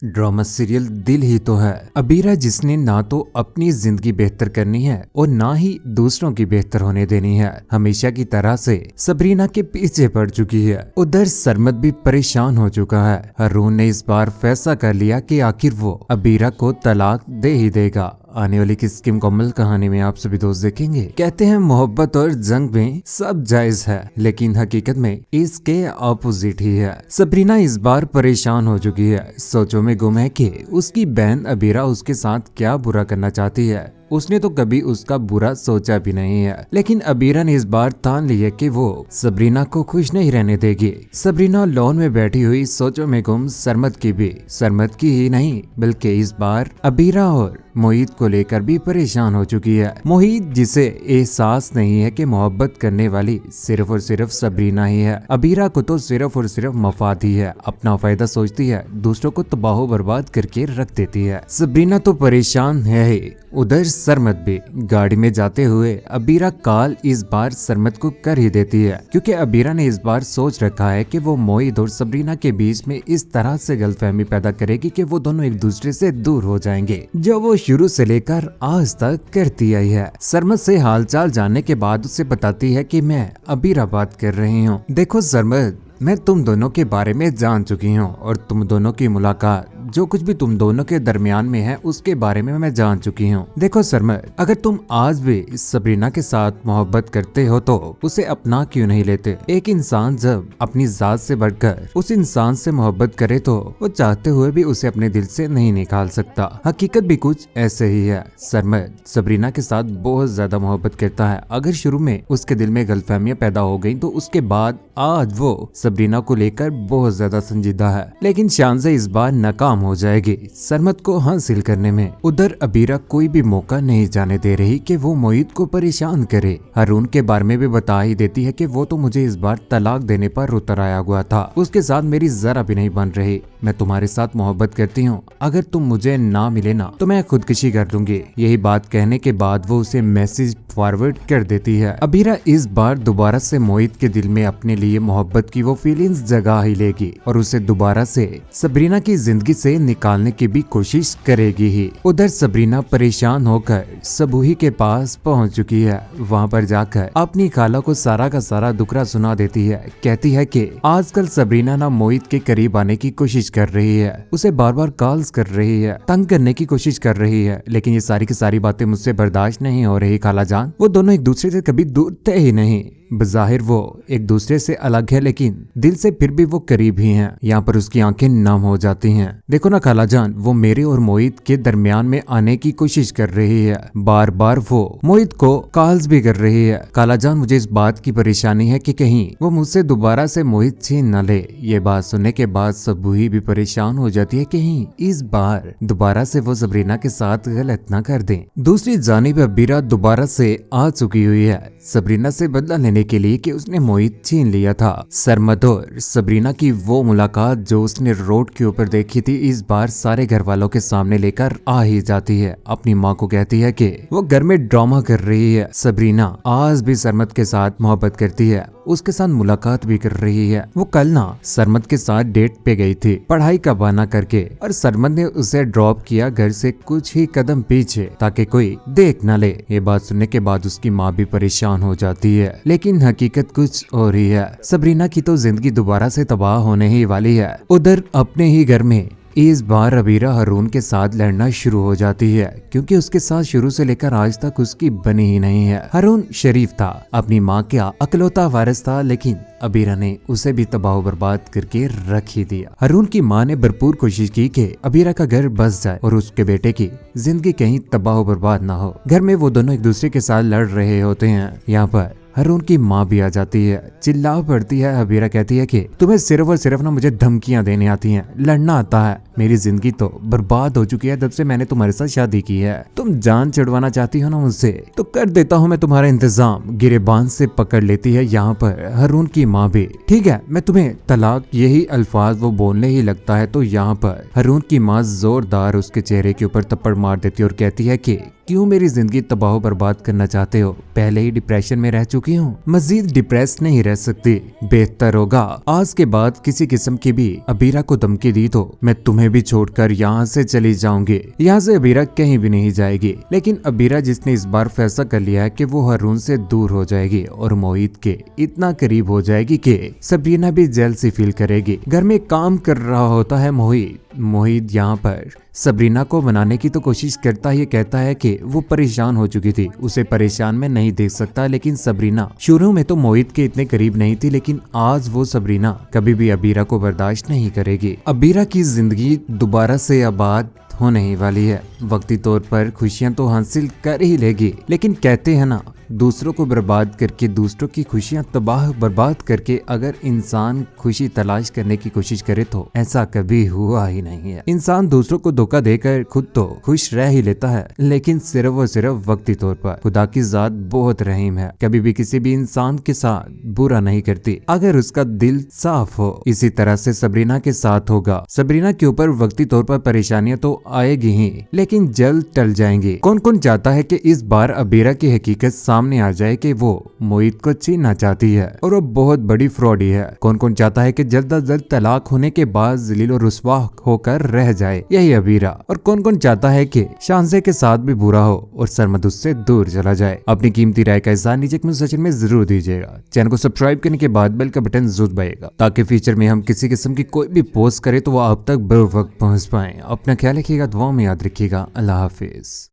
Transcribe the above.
Drama serial दिल ही तो है। अबीरा जिसने ना तो अपनी जिंदगी बेहतर करनी है और ना ही दूसरों की बेहतर होने देनी है, हमेशा की तरह से सबरीना के पीछे पड़ चुकी है। उधर सरमत भी परेशान हो चुका है। हारून ने इस बार फैसला कर लिया कि आखिर वो अबीरा को तलाक दे ही देगा। आने वाली किसकी मुकम्मल कहानी में आप सभी दोस्त देखेंगे। कहते हैं मोहब्बत और जंग में सब जायज है, लेकिन हकीकत में इसके ऑपोजिट ही है। सबरीना इस बार परेशान हो चुकी है, सोचों में गुम है कि उसकी बहन अबीरा उसके साथ क्या बुरा करना चाहती है। उसने तो कभी उसका बुरा सोचा भी नहीं है, लेकिन अबीरा ने इस बार ठान ली है कि वो सबरीना को खुश नहीं रहने देगी। सबरीना लॉन में बैठी हुई सोचों में गुम सरमत की ही नहीं बल्कि इस बार अबीरा और मोहित को लेकर भी परेशान हो चुकी है। मोहित जिसे एहसास नहीं है कि मोहब्बत करने वाली सिर्फ और सिर्फ सबरीना ही है। अबीरा को तो सिर्फ और सिर्फ मफाद ही है, अपना फायदा सोचती है, दूसरों को तबाह बर्बाद करके रख देती है। सबरीना तो परेशान है ही। उधर सरमत भी गाड़ी में जाते हुए अबीरा कॉल इस बार सरमत को कर ही देती है, क्योंकि अबीरा ने इस बार सोच रखा है कि वो मोहित और सबरीना के बीच में इस तरह से गलतफहमी पैदा करेगी कि वो दोनों एक दूसरे से दूर हो जाएंगे, जो वो शुरू से लेकर आज तक करती आई है। सरमत से हालचाल जानने के बाद उसे बताती है कि मैं अबीरा बात कर रही हूँ। देखो सरमत, मैं तुम दोनों के बारे में जान चुकी हूँ और तुम दोनों की मुलाकात, जो कुछ भी तुम दोनों के दरमियान में है, उसके बारे में मैं जान चुकी हूँ। देखो सरमत, अगर तुम आज भी सबरीना के साथ मोहब्बत करते हो तो उसे अपना क्यों नहीं लेते। एक इंसान जब अपनी जात से बढ़कर उस इंसान से मोहब्बत करे तो वो चाहते हुए भी उसे अपने दिल से नहीं निकाल सकता। हकीकत भी कुछ ऐसे ही है। सरमत सबरीना के साथ बहुत ज्यादा मोहब्बत करता है। अगर शुरू में उसके दिल में गलतफहमियां पैदा हो गई तो उसके बाद आज वो सबरीना को लेकर बहुत ज्यादा संजीदा है, लेकिन शान से इस बार नाकाम हो जाएगी सरमत को हासिल करने में। उधर अबीरा कोई भी मौका नहीं जाने दे रही कि वो मोहित को परेशान करे। हारून के बारे में भी बता ही देती है कि वो तो मुझे इस बार तलाक देने पर उतर आया हुआ था, उसके साथ मेरी जरा भी नहीं बन रही। मैं तुम्हारे साथ मोहब्बत करती हूँ, अगर तुम मुझे ना मिले ना तो मैं खुदकुशी कर लूंगी। यही बात कहने के बाद वो उसे मैसेज फॉरवर्ड कर देती है। अबीरा इस बार दोबारा से मोहित के दिल में अपने लिए मोहब्बत की वो फीलिंग्स जगा ही लेगी और उसे दोबारा से सबरीना की जिंदगी से निकालने की भी कोशिश करेगी ही। उधर सबरीना परेशान होकर सबूही के पास पहुंच चुकी है। वहां पर जाकर अपनी खाला को सारा का सारा दुखड़ा सुना देती है। कहती है कि आजकल सबरीना ना मोहित के करीब आने की कोशिश कर रही है, उसे बार बार कॉल्स कर रही है, तंग करने की कोशिश कर रही है, लेकिन ये सारी की सारी बातें मुझसे बर्दाश्त नहीं हो रही खाला जान। वो दोनों एक दूसरे से कभी दूर थे ही नहीं। बज़ाहिर वो एक दूसरे से अलग है, लेकिन दिल से फिर भी वो करीब ही हैं। यहाँ पर उसकी आंखें नम हो जाती हैं। देखो ना खालाजान, वो मेरे और मोहित के दरमियान में आने की कोशिश कर रही है। बार बार वो मोहित को कॉल्स भी कर रही है। खालाजान, मुझे इस बात की परेशानी है कि कहीं वो मुझसे दोबारा से मोहित छीन न ले। ये बात सुनने के बाद सबूही भी परेशान हो जाती है, कहीं इस बार दोबारा से वो सबरीना के साथ गलत न कर दे। दूसरी जानिब अबीरा दोबारा से आ चुकी हुई है सबरीना से बदला लेने के लिए कि उसने मोहित छीन लिया था। सरमत और सबरीना की वो मुलाकात जो उसने रोड के ऊपर देखी थी, इस बार सारे घर वालों के सामने लेकर आ ही जाती है। अपनी माँ को कहती है कि वो घर में ड्रामा कर रही है। सबरीना आज भी सरमत के साथ मोहब्बत करती है, उसके साथ मुलाकात भी कर रही है। वो कल ना सरमत के साथ डेट पे गई थी पढ़ाई का बहाना करके, और सरमत ने उसे ड्रॉप किया घर से कुछ ही कदम पीछे ताकि कोई देख न ले। ये बात सुनने के बाद उसकी माँ भी परेशान हो जाती है, लेकिन हकीकत कुछ और ही है। सबरीना की तो जिंदगी दोबारा से तबाह होने ही वाली है। उधर अपने ही घर में इस बार अबीरा हारून के साथ लड़ना शुरू हो जाती है, क्योंकि उसके साथ शुरू से लेकर आज तक उसकी बनी ही नहीं है। हारून शरीफ था, अपनी माँ का अकलौता वारिस था, लेकिन अबीरा ने उसे भी तबाह बर्बाद करके रख ही दिया। हारून की माँ ने भरपूर कोशिश की कि अबीरा का घर बस जाए और उसके बेटे की जिंदगी कहीं तबाह बर्बाद ना हो। घर में वो दोनों एक दूसरे के साथ लड़ रहे होते हैं। यहाँ पर हारून की माँ भी आ जाती है, चिल्ला पड़ती है। अबीरा कहती है कि तुम्हें सिर्फ और सिर्फ ना मुझे धमकियां देने आती हैं, लड़ना आता है। मेरी जिंदगी तो बर्बाद हो चुकी है जब से मैंने तुम्हारे साथ शादी की है। तुम जान छुड़वाना चाहती हो ना मुझसे, तो कर देता हूँ मैं तुम्हारा इंतजाम। गिरेबान से पकड़ लेती है यहाँ पर हारून की माँ भी। ठीक है, मैं तुम्हें तलाक, यही अल्फाज वो बोलने ही लगता है तो यहाँ पर हारून की माँ जोरदार उसके चेहरे के ऊपर थप्पड़ मार देती है और कहती है कि क्यों मेरी जिंदगी तबाह बर्बाद करना चाहते हो? पहले ही डिप्रेशन में रह चुकी हूँ, मजीद डिप्रेस नहीं रह सकती। बेहतर होगा आज के बाद किसी किस्म की भी अबीरा को धमकी दी तो मैं तुम्हें भी छोड़कर यहाँ से चली जाऊंगी। यहाँ से अबीरा कहीं भी नहीं जाएगी। लेकिन अबीरा जिसने इस बार फैसला कर लिया है कि वो हारून से दूर हो जाएगी और मोहित के इतना करीब हो जाएगी कि सबरीना भी जेलसी फील करेगी। घर में काम कर रहा होता है मोहित यहाँ पर सबरीना को मनाने की तो कोशिश करता ही कहता है कि वो परेशान हो चुकी थी, उसे परेशान में नहीं देख सकता। लेकिन सबरीना शुरू में तो मोहित के इतने करीब नहीं थी, लेकिन आज वो सबरीना कभी भी अबीरा को बर्दाश्त नहीं करेगी। अबीरा की जिंदगी दोबारा से आबाद होने ही वाली है। वक्ती तौर पर खुशियां तो हासिल कर ही लेगी, लेकिन कहते हैं ना, दूसरों को बर्बाद करके, दूसरों की खुशियां तबाह बर्बाद करके अगर इंसान खुशी तलाश करने की कोशिश करे तो ऐसा कभी हुआ ही नहीं है। इंसान दूसरों को धोखा देकर खुद तो खुश रह ही लेता है, लेकिन सिर्फ और सिर्फ वक्ती तौर पर। खुदा की जात बहुत रहीम है, कभी भी किसी भी इंसान के साथ बुरा नहीं करती अगर उसका दिल साफ हो। इसी तरह से सबरीना के साथ होगा। सबरीना के ऊपर वक्ती तौर पर परेशानियां तो आएगी ही, लेकिन जल्द टल जाएंगी। कौन कौन चाहता है कि इस बार अबीरा की हकीकत सामने आ जाए कि वो मोहित को छीनना चाहती है और वो बहुत बड़ी फ्रॉडी है? कौन कौन चाहता है कि जल्द अज जल्द तलाक होने के बाद जलील और रुस्वा होकर रह जाए? यही अबीरा। और कौन कौन चाहता है कि शांजे के साथ भी बुरा हो और सरमद उससे दूर चला जाए? अपनी कीमती राय का इज़हार नीचे कमेंट सेक्शन में जरूर दीजिएगा। चैनल को सब्सक्राइब करने के बाद बेल का बटन जरूर दबाइएगा ताकि फ्यूचर में हम किसी किस्म की कोई भी पोस्ट करे तो वो आप तक बर वक्त पहुंच पाए। अपना ख्याल रखिएगा, दुआ में याद रखिएगा। अल्लाह हाफिज।